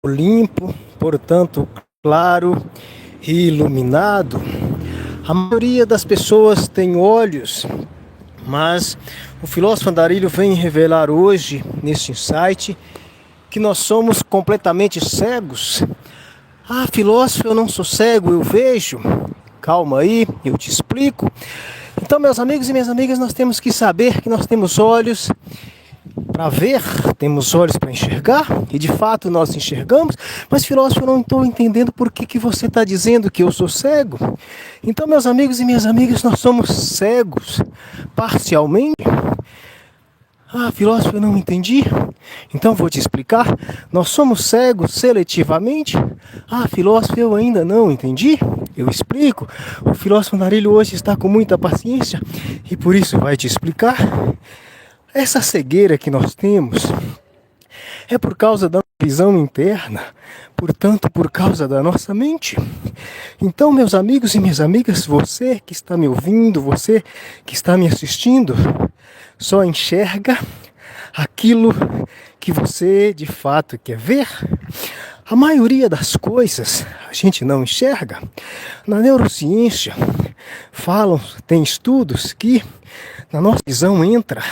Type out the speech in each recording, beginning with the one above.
limpo, portanto claro e iluminado. A maioria das pessoas tem olhos, mas o filósofo Andarilho vem revelar hoje, neste insight, que nós somos completamente cegos. Ah, filósofo, eu não sou cego, eu vejo. Calma aí, eu te explico. Então, meus amigos e minhas amigas, nós temos que saber que nós temos olhos para ver, temos olhos para enxergar, e de fato nós enxergamos, mas filósofo, eu não estou entendendo por que você está dizendo que eu sou cego. Então, meus amigos e minhas amigas, nós somos cegos parcialmente. Ah, filósofo, eu não entendi. Então vou te explicar. Nós somos cegos seletivamente. Ah, filósofo, eu ainda não entendi. Eu explico. O filósofo Andarilho hoje está com muita paciência e por isso vai te explicar. Essa cegueira que nós temos é por causa da visão interna, portanto, por causa da nossa mente. Então, meus amigos e minhas amigas, você que está me ouvindo, você que está me assistindo, só enxerga aquilo que você de fato quer ver. A maioria das coisas a gente não enxerga. Na neurociência tem estudos que na nossa visão entra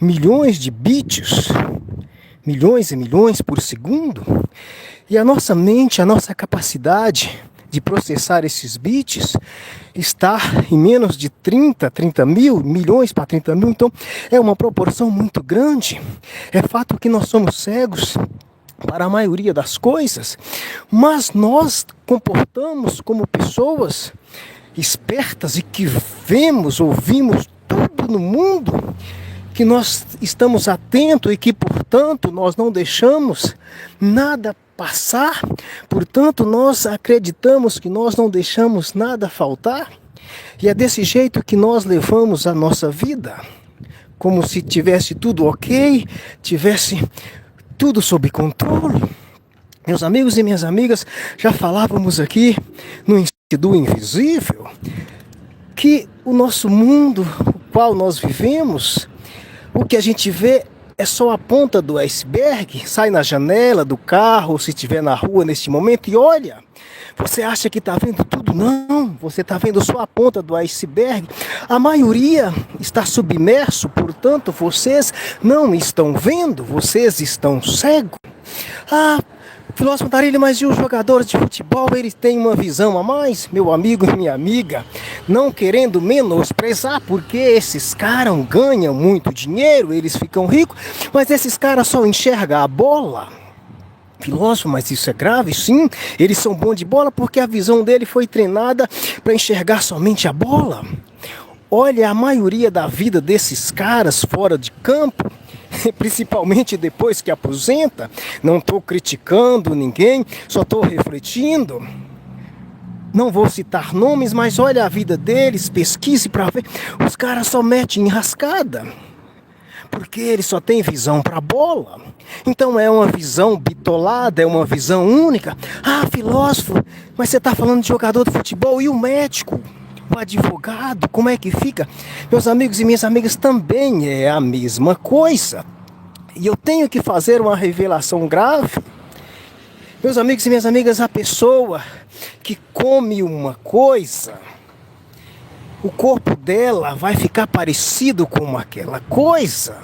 milhões de bits, milhões e milhões por segundo, e a nossa mente, a nossa capacidade de processar esses bits está em menos de 30 mil, milhões para 30 mil, então é uma proporção muito grande. É fato que nós somos cegos para a maioria das coisas, mas nós comportamos como pessoas espertas e que vemos, ouvimos tudo no mundo, que nós estamos atentos e que, portanto, nós não deixamos nada passar, portanto, nós acreditamos que nós não deixamos nada faltar, e é desse jeito que nós levamos a nossa vida, como se tivesse tudo ok, tivesse tudo sob controle. Meus amigos e minhas amigas, já falávamos aqui no Instituto do Invisível, que o nosso mundo, o qual nós vivemos, o que a gente vê é só a ponta do iceberg. Sai na janela do carro, ou se estiver na rua neste momento, e olha, você acha que está vendo tudo? Não, você está vendo só a ponta do iceberg. A maioria está submerso, portanto, vocês não estão vendo, vocês estão cegos. Ah, filósofo Andarilho, mas e os jogadores de futebol, eles têm uma visão a mais? Meu amigo e minha amiga, não querendo menosprezar, porque esses caras ganham muito dinheiro, eles ficam ricos, mas esses caras só enxergam a bola. Filósofo, mas isso é grave? Sim, eles são bons de bola porque a visão dele foi treinada para enxergar somente a bola. Olha a maioria da vida desses caras fora de campo, principalmente depois que aposenta. Não estou criticando ninguém, só estou refletindo. Não vou citar nomes, mas olha a vida deles, pesquise para ver. Os caras só metem enrascada, porque eles só têm visão para a bola. Então é uma visão bitolada, é uma visão única. Ah, filósofo, mas você está falando de jogador de futebol, e o médico? O advogado, como é que fica? Meus amigos e minhas amigas, também é a mesma coisa. E eu tenho que fazer uma revelação grave. Meus amigos e minhas amigas, a pessoa que come uma coisa, o corpo dela vai ficar parecido com aquela coisa.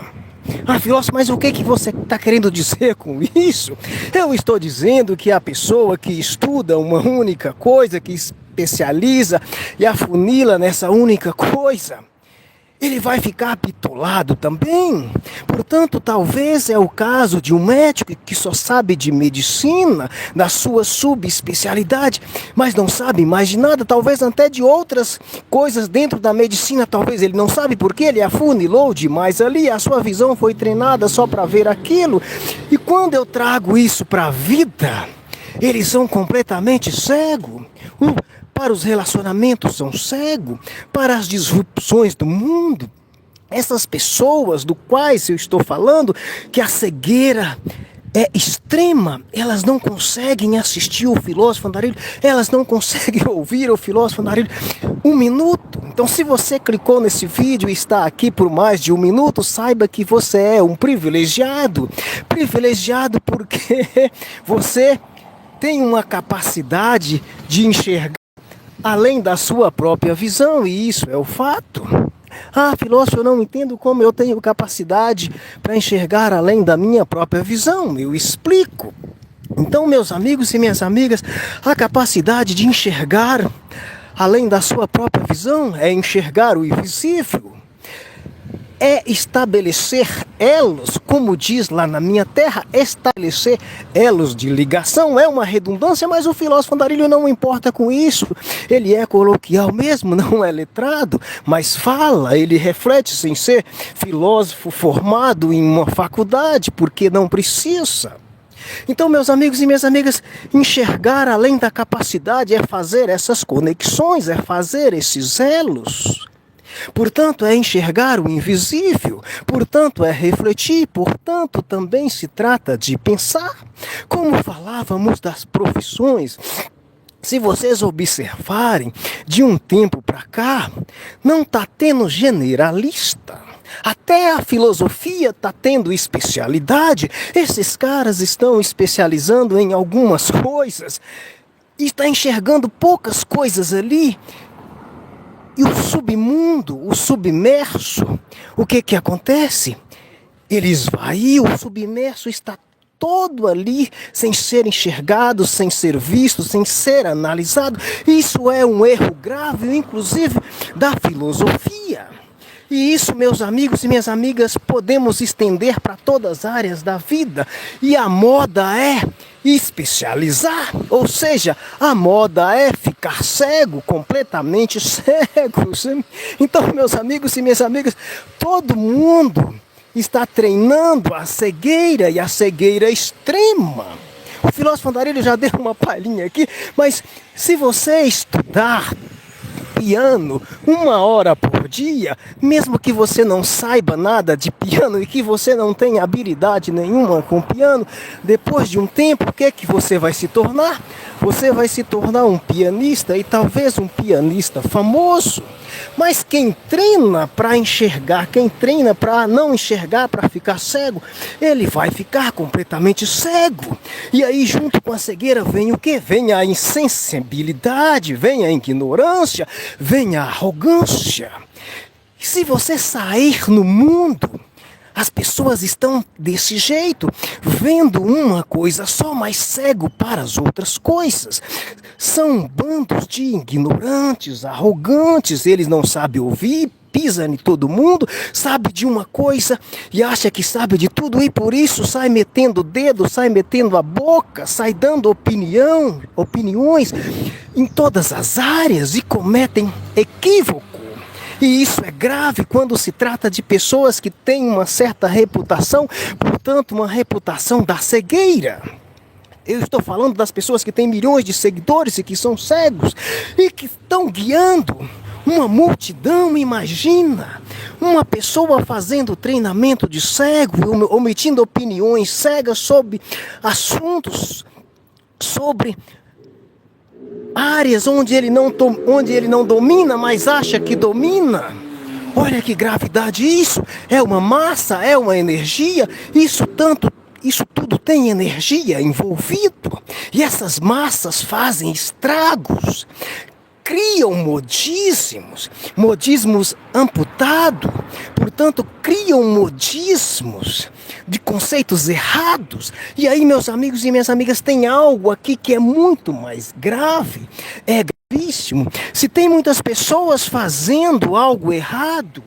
Ah, filósofo, mas o que você está querendo dizer com isso? Eu estou dizendo que a pessoa que estuda uma única coisa, que especializa e afunila nessa única coisa, ele vai ficar bitolado também. Portanto, talvez é o caso de um médico que só sabe de medicina, da sua subespecialidade, mas não sabe mais de nada, talvez até de outras coisas dentro da medicina. Talvez ele não sabe porque ele afunilou demais ali, a sua visão foi treinada só para ver aquilo. E quando eu trago isso para a vida, eles são completamente cegos. Para os relacionamentos são cegos, para as disrupções do mundo. Essas pessoas do quais eu estou falando, que a cegueira é extrema, elas não conseguem assistir o filósofo andarilho, elas não conseguem ouvir o filósofo andarilho 1 minuto. Então, se você clicou nesse vídeo e está aqui por mais de 1 minuto, saiba que você é um privilegiado. Privilegiado porque você tem uma capacidade de enxergar além da sua própria visão, e isso é o fato. Ah, filósofo, eu não entendo como eu tenho capacidade para enxergar além da minha própria visão. Eu explico. Então, meus amigos e minhas amigas, a capacidade de enxergar além da sua própria visão é enxergar o invisível. É estabelecer elos, como diz lá na minha terra, estabelecer elos de ligação. É uma redundância, mas o filósofo andarilho não importa com isso. Ele é coloquial mesmo, não é letrado, mas fala, ele reflete sem ser filósofo formado em uma faculdade, porque não precisa. Então, meus amigos e minhas amigas, enxergar além da capacidade é fazer essas conexões, é fazer esses elos. Portanto, é enxergar o invisível, portanto, é refletir, portanto, também se trata de pensar. Como falávamos das profissões, se vocês observarem, de um tempo para cá, não está tendo generalista. Até a filosofia está tendo especialidade. Esses caras estão especializando em algumas coisas e está enxergando poucas coisas ali. E o submundo, o submerso, o que acontece? Ele esvaiu, o submerso está todo ali, sem ser enxergado, sem ser visto, sem ser analisado. Isso é um erro grave, inclusive, da filosofia. E isso, meus amigos e minhas amigas, podemos estender para todas as áreas da vida. E a moda é especializar, ou seja, a moda é ficar cego, completamente cego. Então, meus amigos e minhas amigas, todo mundo está treinando a cegueira e a cegueira extrema. O filósofo andarilho já deu uma palhinha aqui, mas se você estudar piano 1 hora por dia, mesmo que você não saiba nada de piano e que você não tenha habilidade nenhuma com piano, depois de um tempo, o que é que você vai se tornar? Você vai se tornar um pianista e talvez um pianista famoso. Mas quem treina para enxergar, quem treina para não enxergar, para ficar cego, ele vai ficar completamente cego. E aí, junto com a cegueira, vem o quê? Vem a insensibilidade, vem a ignorância, vem a arrogância. E se você sair no mundo, as pessoas estão desse jeito, vendo uma coisa só, mas cego para as outras coisas. São bandos de ignorantes, arrogantes, eles não sabem ouvir, pisa em todo mundo, sabe de uma coisa e acha que sabe de tudo, e por isso sai metendo o dedo, sai metendo a boca, sai dando opiniões em todas as áreas e cometem equívoco. E isso é grave quando se trata de pessoas que têm uma certa reputação, portanto, uma reputação da cegueira. Eu estou falando das pessoas que têm milhões de seguidores e que são cegos e que estão guiando uma multidão. Imagina uma pessoa fazendo treinamento de cego, omitindo opiniões cegas sobre assuntos, sobre áreas onde ele não domina, mas acha que domina. Olha que gravidade isso! É uma massa, é uma energia, isso tudo tem energia envolvido. E essas massas fazem estragos, criam modismos amputados, portanto, criam modismos de conceitos errados. E aí, meus amigos e minhas amigas, tem algo aqui que é muito mais grave, é gravíssimo. Se tem muitas pessoas fazendo algo errado,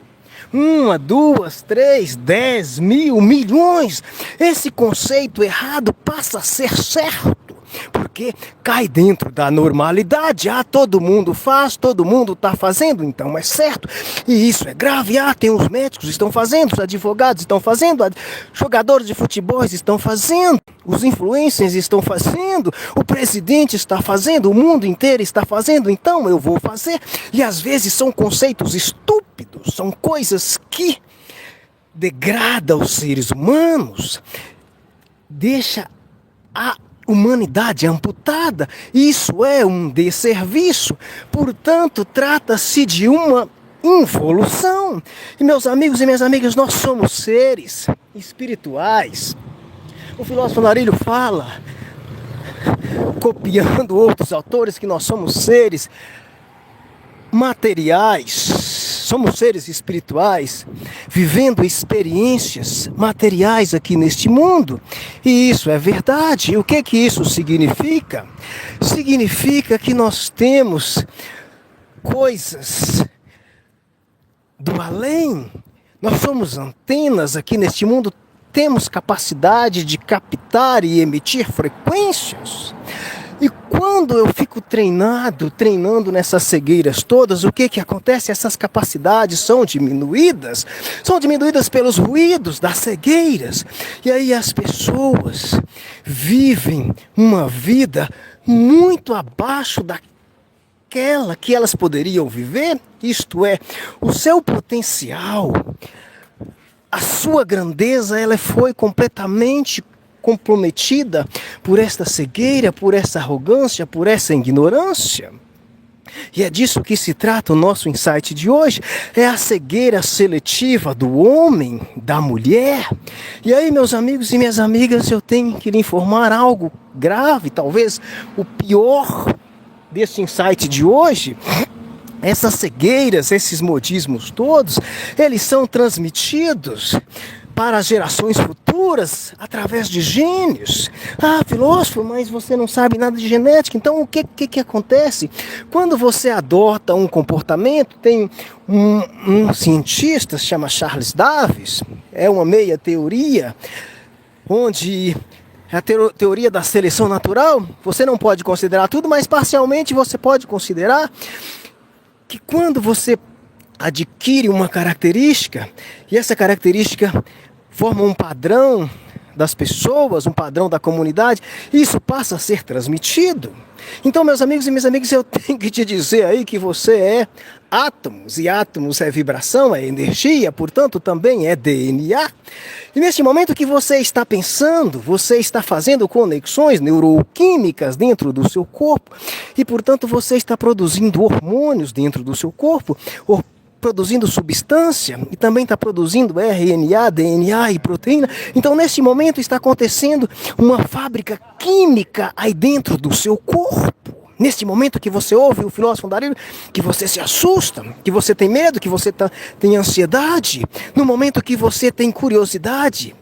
1, 2, 3, 10, 1000, milhões, esse conceito errado passa a ser certo. Porque cai dentro da normalidade. Todo mundo faz, todo mundo está fazendo, então é certo. E isso é grave. Tem os médicos estão fazendo, os advogados estão fazendo, jogadores de futebol estão fazendo, os influencers estão fazendo, o presidente está fazendo, o mundo inteiro está fazendo, então eu vou fazer. E às vezes são conceitos estúpidos, são coisas que degradam os seres humanos. deixa a humanidade amputada. Isso é um desserviço. Portanto, trata-se de uma involução. E meus amigos e minhas amigas, nós somos seres espirituais. O filósofo Andarilho fala, copiando outros autores, que nós somos seres materiais, somos seres espirituais, vivendo experiências materiais aqui neste mundo. E isso é verdade. E o que isso significa? Significa que nós temos coisas do além. Nós somos antenas aqui neste mundo, temos capacidade de captar e emitir frequências. E quando eu fico treinando nessas cegueiras todas, o que acontece? Essas capacidades são diminuídas pelos ruídos das cegueiras. E aí as pessoas vivem uma vida muito abaixo daquela que elas poderiam viver, isto é, o seu potencial, a sua grandeza, ela foi completamente comprometida por esta cegueira, por essa arrogância, por essa ignorância. E é disso que se trata o nosso insight de hoje, é a cegueira seletiva do homem, da mulher. E aí, meus amigos e minhas amigas, eu tenho que lhe informar algo grave, talvez o pior desse insight de hoje. Essas cegueiras, esses modismos todos, eles são transmitidos para as gerações futuras através de genes. Ah, filósofo, mas você não sabe nada de genética. Então o que acontece? Quando você adota um comportamento, tem um cientista, se chama Charles Davis, é uma meia teoria, onde a teoria da seleção natural, você não pode considerar tudo, mas parcialmente você pode considerar que quando você adquire uma característica, e essa característica forma um padrão das pessoas, um padrão da comunidade, isso passa a ser transmitido. Então, meus amigos e minhas amigas, eu tenho que te dizer aí que você é átomos, e átomos é vibração, é energia, portanto também é DNA. E neste momento que você está pensando, você está fazendo conexões neuroquímicas dentro do seu corpo, e portanto você está produzindo hormônios dentro do seu corpo, produzindo substância, e também está produzindo RNA, DNA e proteína. Então neste momento está acontecendo uma fábrica química aí dentro do seu corpo. Neste momento que você ouve o filósofo Andarilho, que você se assusta, que você tem medo, que você tem ansiedade, no momento que você tem curiosidade,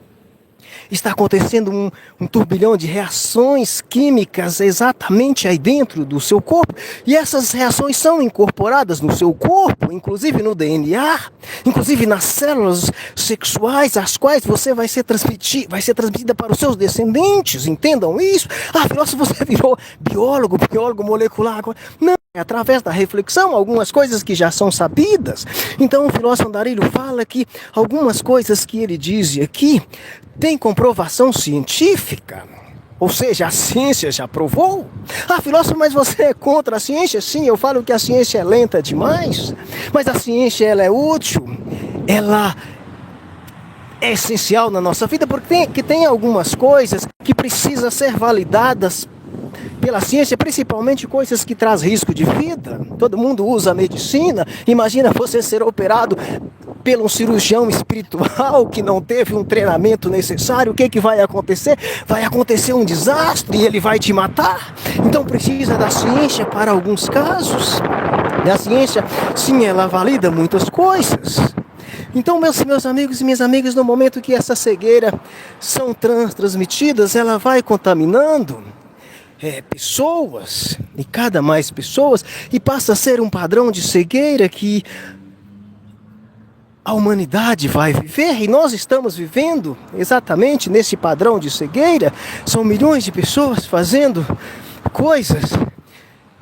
está acontecendo um turbilhão de reações químicas exatamente aí dentro do seu corpo. E essas reações são incorporadas no seu corpo, inclusive no DNA, inclusive nas células sexuais, as quais você vai ser transmitida para os seus descendentes. Entendam isso? Ah, filósofo, você virou biólogo molecular agora. Não. Através da reflexão, algumas coisas que já são sabidas. Então o filósofo Andarilho fala que algumas coisas que ele diz aqui tem comprovação científica. Ou seja, a ciência já provou. Ah, filósofo, mas você é contra a ciência? Sim, eu falo que a ciência é lenta demais. Mas a ciência, ela é útil. Ela é essencial na nossa vida, porque tem algumas coisas que precisam ser validadas pela ciência, principalmente coisas que trazem risco de vida. Todo mundo usa a medicina. Imagina você ser operado por um cirurgião espiritual que não teve um treinamento necessário. O que vai acontecer? Vai acontecer um desastre e ele vai te matar. Então precisa da ciência para alguns casos. E a ciência, sim, ela valida muitas coisas. Então, meus amigos e minhas amigas, no momento que essa cegueira são transmitidas, ela vai contaminando pessoas, e cada mais pessoas, e passa a ser um padrão de cegueira que a humanidade vai viver, e nós estamos vivendo exatamente nesse padrão de cegueira. São milhões de pessoas fazendo coisas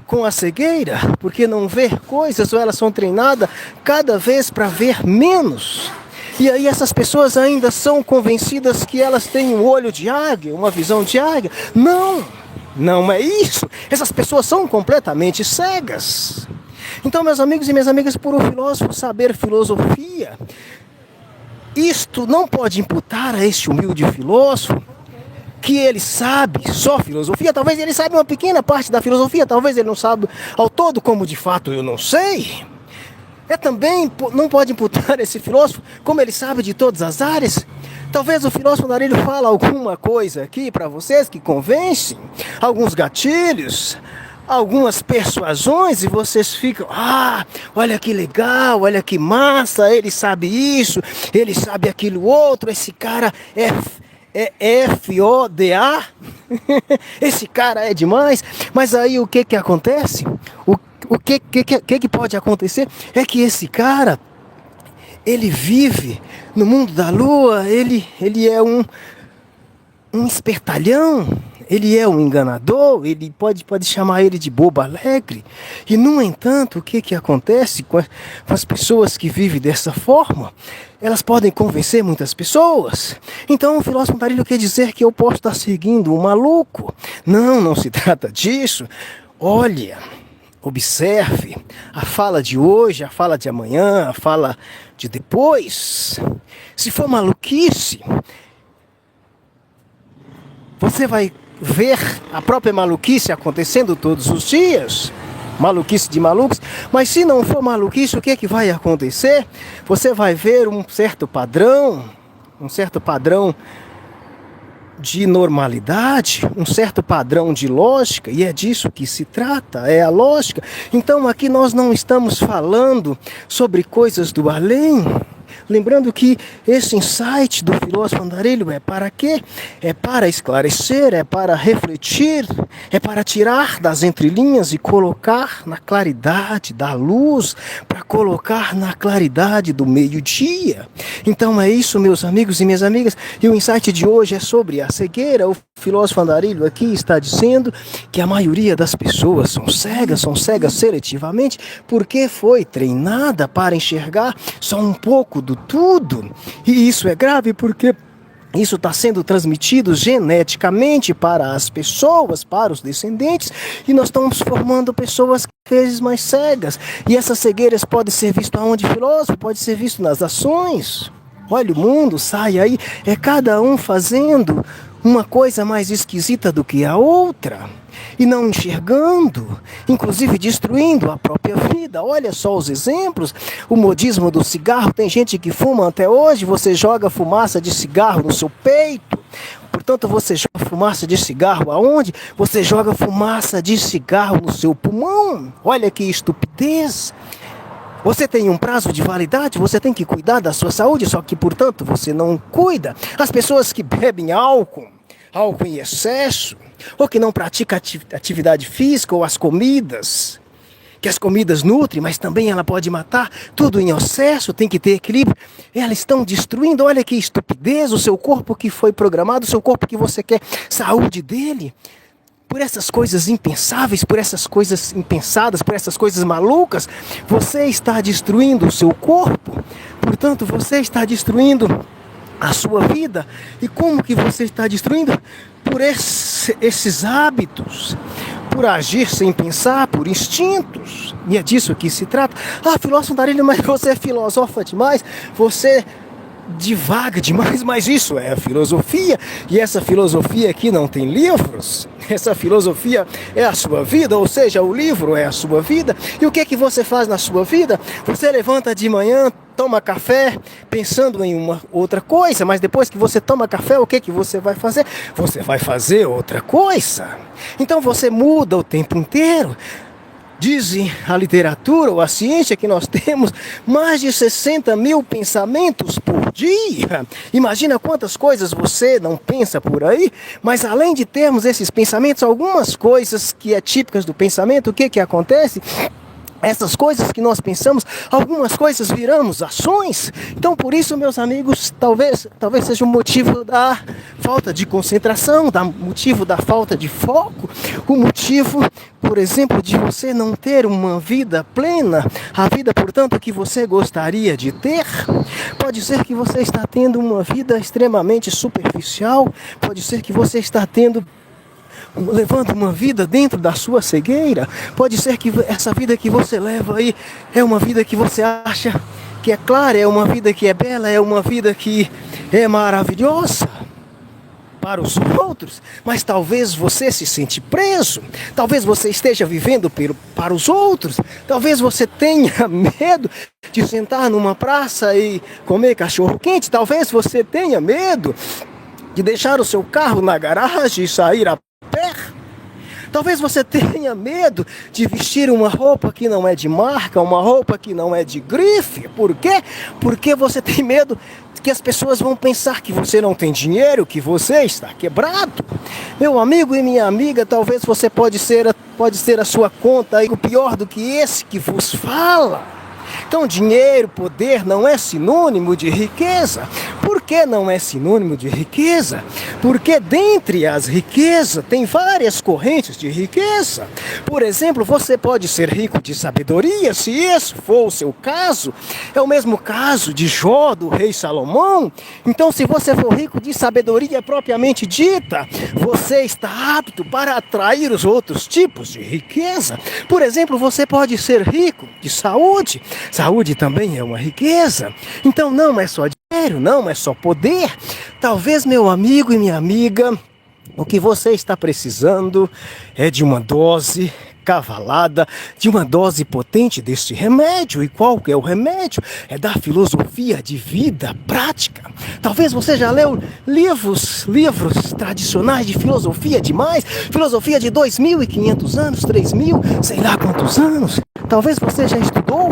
com a cegueira, porque não vê coisas, ou elas são treinadas cada vez para ver menos. E aí essas pessoas ainda são convencidas que elas têm um olho de águia, uma visão de águia. Não é isso. Essas pessoas são completamente cegas. Então, meus amigos e minhas amigas, por um filósofo saber filosofia, isto não pode imputar a este humilde filósofo que ele sabe só filosofia, talvez ele saiba uma pequena parte da filosofia, talvez ele não saiba ao todo, como de fato eu não sei. Também não pode imputar esse filósofo, como ele sabe de todas as áreas. Talvez o filósofo Andarilho fala alguma coisa aqui para vocês que convence, alguns gatilhos, algumas persuasões, e vocês ficam, olha que legal, olha que massa, ele sabe isso, ele sabe aquilo outro, esse cara é FODA, esse cara é demais. Mas aí o que acontece? O que pode acontecer é que esse cara, ele vive no mundo da lua, ele é um espertalhão, ele é um enganador, ele pode chamar ele de bobo alegre. E, no entanto, o que acontece com as pessoas que vivem dessa forma? Elas podem convencer muitas pessoas. Então, o filósofo Andarilho quer dizer que eu posso estar seguindo um maluco. Não se trata disso. Olha, observe a fala de hoje, a fala de amanhã, a fala de depois. Se for maluquice, você vai ver a própria maluquice acontecendo todos os dias. Maluquice de malucos. Mas se não for maluquice, o que vai acontecer? Você vai ver um certo padrão de normalidade, um certo padrão de lógica, e é disso que se trata, é a lógica. Então aqui nós não estamos falando sobre coisas do além. Lembrando que esse insight do filósofo Andarilho é para quê? É para esclarecer, é para refletir, é para tirar das entrelinhas e colocar na claridade da luz, para colocar na claridade do meio-dia. Então é isso, meus amigos e minhas amigas, e o insight de hoje é sobre a cegueira. O filósofo Andarilho aqui está dizendo que a maioria das pessoas são cegas seletivamente, porque foi treinada para enxergar só um pouco do tudo. E isso é grave porque isso está sendo transmitido geneticamente para as pessoas, para os descendentes, e nós estamos formando pessoas cada vez mais cegas. E essas cegueiras podem ser vistas aonde, filósofo? Pode ser visto nas ações. Olha, o mundo sai aí, é cada um fazendo uma coisa mais esquisita do que a outra, e não enxergando, inclusive destruindo a própria vida. Olha só os exemplos, o modismo do cigarro, tem gente que fuma até hoje, você joga fumaça de cigarro no seu peito. Portanto, você joga fumaça de cigarro aonde? Você joga fumaça de cigarro no seu pulmão. Olha que estupidez. Você tem um prazo de validade, você tem que cuidar da sua saúde, só que, portanto, você não cuida. As pessoas que bebem álcool em excesso, ou que não praticam atividade física, ou as comidas, que as comidas nutrem, mas também ela pode matar, tudo em excesso, tem que ter equilíbrio. Elas estão destruindo, olha que estupidez, o seu corpo que foi programado, o seu corpo que você quer saúde dele. Por essas coisas impensáveis, por essas coisas impensadas, por essas coisas malucas, você está destruindo o seu corpo. Portanto, você está destruindo a sua vida. E como que você está destruindo? Por esses hábitos, por agir sem pensar, por instintos. E é disso que se trata. Filósofo Andarilho, mas você filosofa demais, você divaga demais, mas isso é a filosofia, e essa filosofia aqui não tem livros, essa filosofia é a sua vida, ou seja, o livro é a sua vida. E o que você faz na sua vida? Você levanta de manhã, toma café, pensando em uma outra coisa, mas depois que você toma café, o que você vai fazer? Você vai fazer outra coisa. Então você muda o tempo inteiro. Diz a literatura ou a ciência que nós temos mais de 60 mil pensamentos por dia. Imagina quantas coisas você não pensa por aí. Mas além de termos esses pensamentos, algumas coisas que é típicas do pensamento, o que acontece? Essas coisas que nós pensamos, algumas coisas viramos ações. Então, por isso, meus amigos, talvez seja o motivo da falta de concentração, motivo da falta de foco, o motivo, por exemplo, de você não ter uma vida plena, a vida, portanto, que você gostaria de ter. Pode ser que você está tendo uma vida extremamente superficial, pode ser que você está levando uma vida dentro da sua cegueira. Pode ser que essa vida que você leva aí é uma vida que você acha que é clara, é uma vida que é bela, é uma vida que é maravilhosa. para os outros, mas talvez você se sente preso, talvez você esteja vivendo para os outros, talvez você tenha medo de sentar numa praça e comer cachorro quente, talvez você tenha medo de deixar o seu carro na garagem e sair a pé. Talvez você tenha medo de vestir uma roupa que não é de marca, uma roupa que não é de grife. Por quê? Porque você tem medo que as pessoas vão pensar que você não tem dinheiro, que você está quebrado. Meu amigo e minha amiga, talvez você pode ser a sua conta aí, o pior do que esse que vos fala. Então, dinheiro, poder não é sinônimo de riqueza. Por que não é sinônimo de riqueza? Porque dentre as riquezas tem várias correntes de riqueza. Por exemplo, você pode ser rico de sabedoria, se esse for o seu caso. É o mesmo caso de Jó, do rei Salomão. Então, se você for rico de sabedoria propriamente dita, você está apto para atrair os outros tipos de riqueza. Por exemplo, você pode ser rico de saúde. Saúde também é uma riqueza. Então não é só dinheiro, não é só poder. Talvez, meu amigo e minha amiga, o que você está precisando é de uma dose cavalada, de uma dose potente deste remédio. E qual que é o remédio? É da filosofia de vida prática. Talvez você já leu livros tradicionais de filosofia demais, filosofia de 2.500 anos, 3.000, sei lá quantos anos. Talvez você já estudou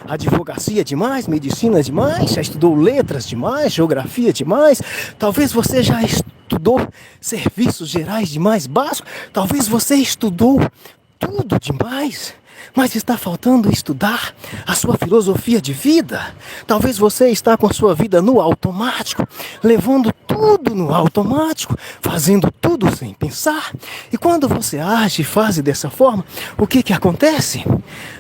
advocacia demais, medicina demais, já estudou letras demais, geografia demais. Talvez você já estudou serviços gerais demais básicos. Talvez você estudou tudo demais, mas está faltando estudar a sua filosofia de vida. Talvez você está com a sua vida no automático, levando tudo no automático, fazendo tudo sem pensar. E quando você age e faz dessa forma, o que acontece?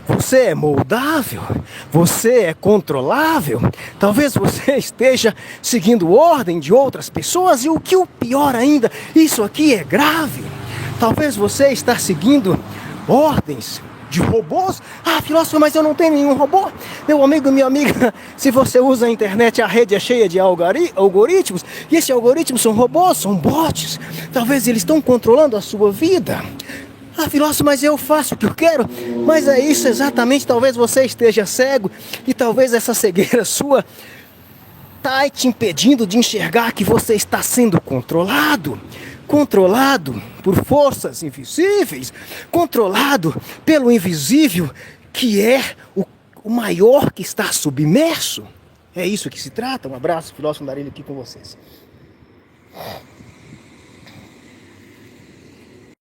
Você é moldável, você é controlável. Talvez você esteja seguindo ordem de outras pessoas e o pior ainda, isso aqui é grave. Talvez você está seguindo ordens de robôs. Ah, filósofo, mas eu não tenho nenhum robô. Meu amigo e minha amiga, se você usa a internet, a rede é cheia de algoritmos, e esses algoritmos são robôs, são bots. Talvez eles estão controlando a sua vida. Ah, filósofo, mas eu faço o que eu quero. Mas é isso exatamente, talvez você esteja cego, e talvez essa cegueira sua está te impedindo de enxergar que você está sendo controlado por forças invisíveis, controlado pelo invisível, que é o maior que está submerso. É isso que se trata. Um abraço, filósofo Andarilho, aqui com vocês.